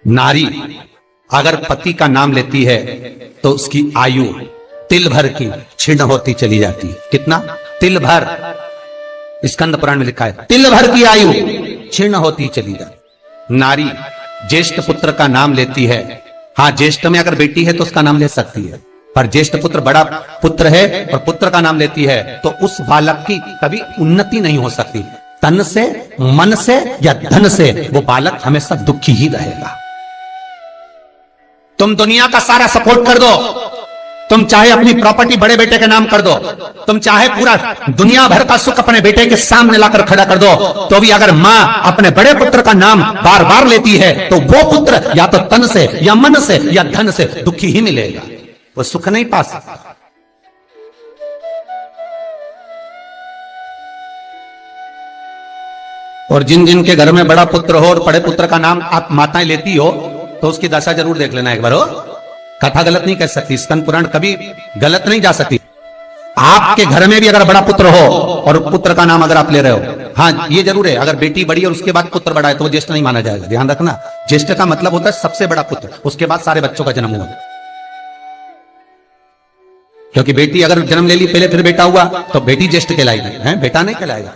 नारी अगर पति का नाम लेती है तो उसकी आयु तिल भर की क्षीण होती चली जाती है। कितना? तिल भर। स्कंद पुराण में लिखा है तिल भर की आयु क्षीण होती चली जाती। नारी ज्येष्ठ पुत्र का नाम लेती है, हाँ ज्येष्ठ में अगर बेटी है तो उसका नाम ले सकती है, पर ज्येष्ठ पुत्र बड़ा पुत्र है और पुत्र का नाम लेती है तो उस बालक की कभी उन्नति नहीं हो सकती। तन से, मन से या धन से वो बालक हमेशा दुखी ही रहेगा। तुम दुनिया का सारा सपोर्ट कर दो, तुम चाहे अपनी प्रॉपर्टी बड़े बेटे के नाम कर दो, तुम चाहे पूरा दुनिया भर का सुख अपने बेटे के सामने लाकर खड़ा कर दो, तो भी अगर मां अपने बड़े पुत्र का नाम बार बार लेती है तो वो पुत्र या तो तन से या मन से या धन से दुखी ही मिलेगा, वो सुख नहीं पा सकता। और जिन जिन के घर में बड़ा पुत्र हो और बड़े पुत्र का नाम आप माताएं लेती हो तो उसकी दशा जरूर देख लेना एक बार। हो कथा गलत नहीं कह सकती, स्कंद पुराण कभी गलत नहीं जा सकती। आपके घर में भी अगर बड़ा पुत्र हो और पुत्र का नाम अगर आप ले रहे हो, हाँ ये जरूर है अगर बेटी बड़ी और उसके बाद पुत्र बड़ा है तो वो ज्येष्ठ नहीं माना जाएगा। ध्यान रखना, ज्येष्ठ का मतलब होता है सबसे बड़ा पुत्र, उसके बाद सारे बच्चों का जन्म हुआ। क्योंकि बेटी अगर जन्म ले ली पहले फिर बेटा हुआ तो बेटी ज्येष्ठ कहलाएगी, है बेटा नहीं कहलाएगा।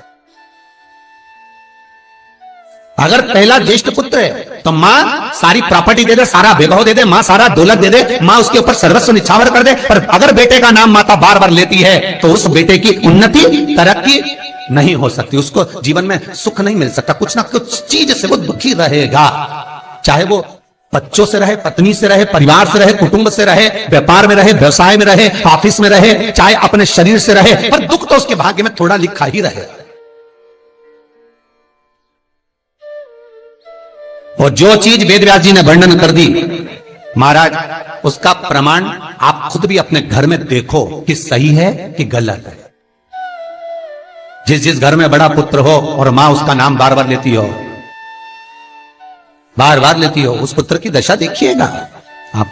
अगर पहला ज्येष्ठ पुत्र है तो मां सारी प्रॉपर्टी दे दे, सारा वैभव दे दे, मां सारा दौलत दे दे, मां उसके ऊपर सर्वस्व निछावर कर दे, पर अगर बेटे का नाम माता बार बार लेती है तो उस बेटे की उन्नति तरक्की नहीं हो सकती, उसको जीवन में सुख नहीं मिल सकता, कुछ ना कुछ चीज से वो दुखी रहेगा। चाहे वो बच्चों से रहे, पत्नी से रहे, परिवार से रहे, कुटुंब से रहे, व्यापार में रहे, व्यवसाय में रहे, ऑफिस में रहे, चाहे अपने शरीर से रहे, पर दुख तो उसके भाग्य में थोड़ा लिखा ही रहे। और जो चीज वेद व्यास जी ने वर्णन कर दी महाराज, उसका प्रमाण आप खुद भी अपने घर में देखो कि सही है कि गलत है। जिस जिस घर में बड़ा पुत्र हो और मां उसका नाम बार बार लेती हो, बार बार लेती हो, उस पुत्र की दशा देखिएगा आप।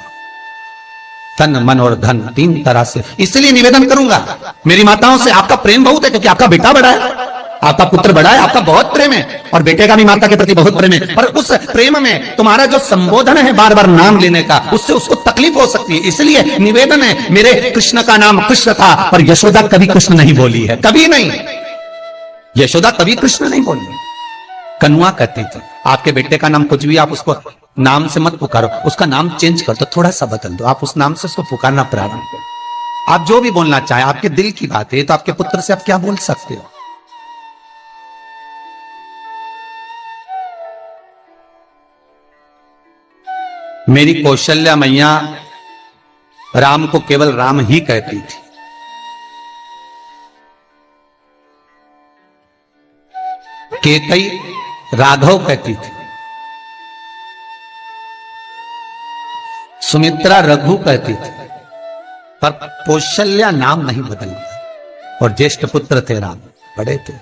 तन, मन और धन तीन तरह से। इसलिए निवेदन करूंगा मेरी माताओं से, आपका प्रेम बहुत है क्योंकि आपका बेटा बड़ा है, आपका पुत्र बड़ा है, आपका बहुत प्रेम है और बेटे का भी माता के प्रति बहुत प्रेम है, पर उस प्रेम में तुम्हारा जो संबोधन है बार बार नाम लेने का, उससे उसको तकलीफ हो सकती है। इसलिए निवेदन है, मेरे कृष्ण का नाम कृष्ण था पर यशोदा कभी कृष्ण नहीं बोली है, कभी नहीं। यशोदा कभी कृष्ण नहीं बोली, कन्वा कहती थी। आपके बेटे का नाम कुछ भी आप उसको नाम से मत पुकारो, उसका नाम चेंज कर दो, थोड़ा सा बदल दो, आप उस नाम से उसको पुकारना प्रारंभ करो। आप जो भी बोलना चाहें, आपके दिल की बात है, तो आपके पुत्र से आप क्या बोल सकते हो। मेरी कौशल्या मैया राम को केवल राम ही कहती थी। केकई राघव कहती थी, सुमित्रा रघु कहती थी, पर कौशल्या नाम नहीं बदल। और ज्येष्ठ पुत्र थे राम, बड़े थे,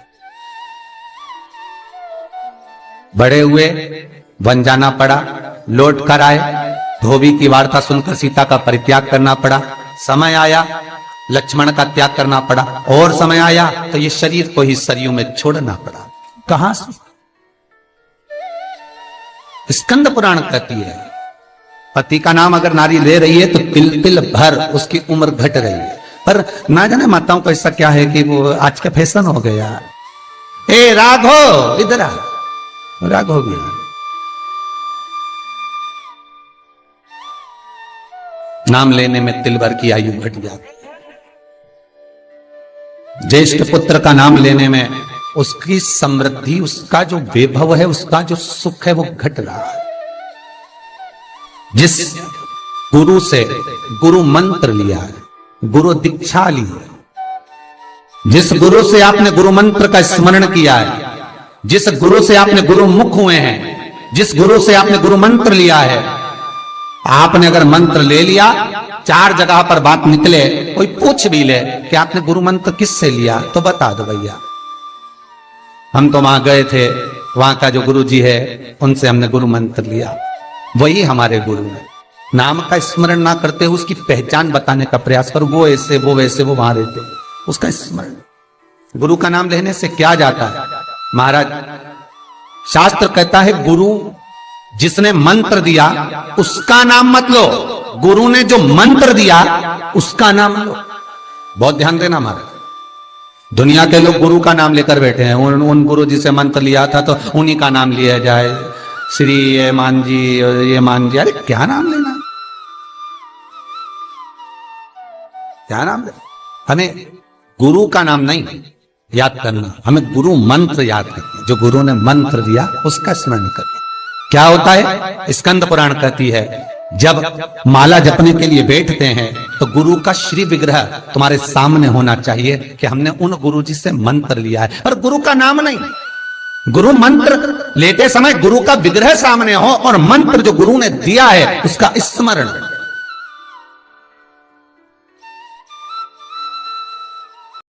बड़े हुए, वन जाना पड़ा, लौट कर आए, धोबी की वार्ता सुनकर सीता का परित्याग करना पड़ा, समय आया लक्ष्मण का त्याग करना पड़ा, और समय आया तो ये शरीर को ही सरयू में छोड़ना पड़ा। कहां से? स्कंद पुराण कहती है पति का नाम अगर नारी ले रही है तो तिल तिल भर उसकी उम्र घट रही है। पर ना जाने माताओं को ऐसा क्या है कि वो आज का फैशन हो गया। ए राघव इधर आ, राघव भी नाम लेने में तिल भर की आयु घट जाती है। ज्येष्ठ पुत्र का नाम लेने में उसकी समृद्धि, उसका जो वैभव है, उसका जो सुख है वो घट रहा है। जिस गुरु से गुरु मंत्र लिया है, गुरु दीक्षा ली है, जिस गुरु से आपने गुरु मंत्र का स्मरण किया है, जिस गुरु से आपने गुरु मुख हुए हैं, जिस गुरु से आपने गुरु मंत्र लिया है, आपने अगर मंत्र ले लिया, चार जगह पर बात निकले, कोई पूछ भी ले कि आपने गुरु मंत्र किससे लिया, तो बता दो भैया हम तो वहां गए थे, वहां का जो गुरु जी है उनसे हमने गुरु मंत्र लिया, वही हमारे गुरु है। नाम का स्मरण ना करते हुए उसकी पहचान बताने का प्रयास करो, वो ऐसे वो वैसे वो वहां रहते, उसका स्मरण। गुरु का नाम लेने से क्या जाता है महाराज? शास्त्र कहता है गुरु जिसने मंत्र दिया उसका नाम मत लो, गुरु ने जो मंत्र दिया उसका नाम लो। बहुत ध्यान देना हमारा। दुनिया के लोग गुरु का नाम लेकर बैठे हैं, उन गुरु जी से मंत्र लिया था तो उन्हीं का नाम लिया जाए, श्री ये मान जी, ये मान जी। अरे क्या नाम लेना, क्या नाम लेना? हमें गुरु का नाम नहीं याद करना, हमें गुरु मंत्र याद करना। जो गुरु ने मंत्र दिया उसका स्मरण करना। क्या होता है, स्कंद पुराण कहती है, जब माला जपने के लिए बैठते हैं तो गुरु का श्री विग्रह तुम्हारे सामने होना चाहिए कि हमने उन गुरु जी से मंत्र लिया है, पर गुरु का नाम नहीं। गुरु मंत्र लेते समय गुरु का विग्रह सामने हो और मंत्र जो गुरु ने दिया है उसका स्मरण।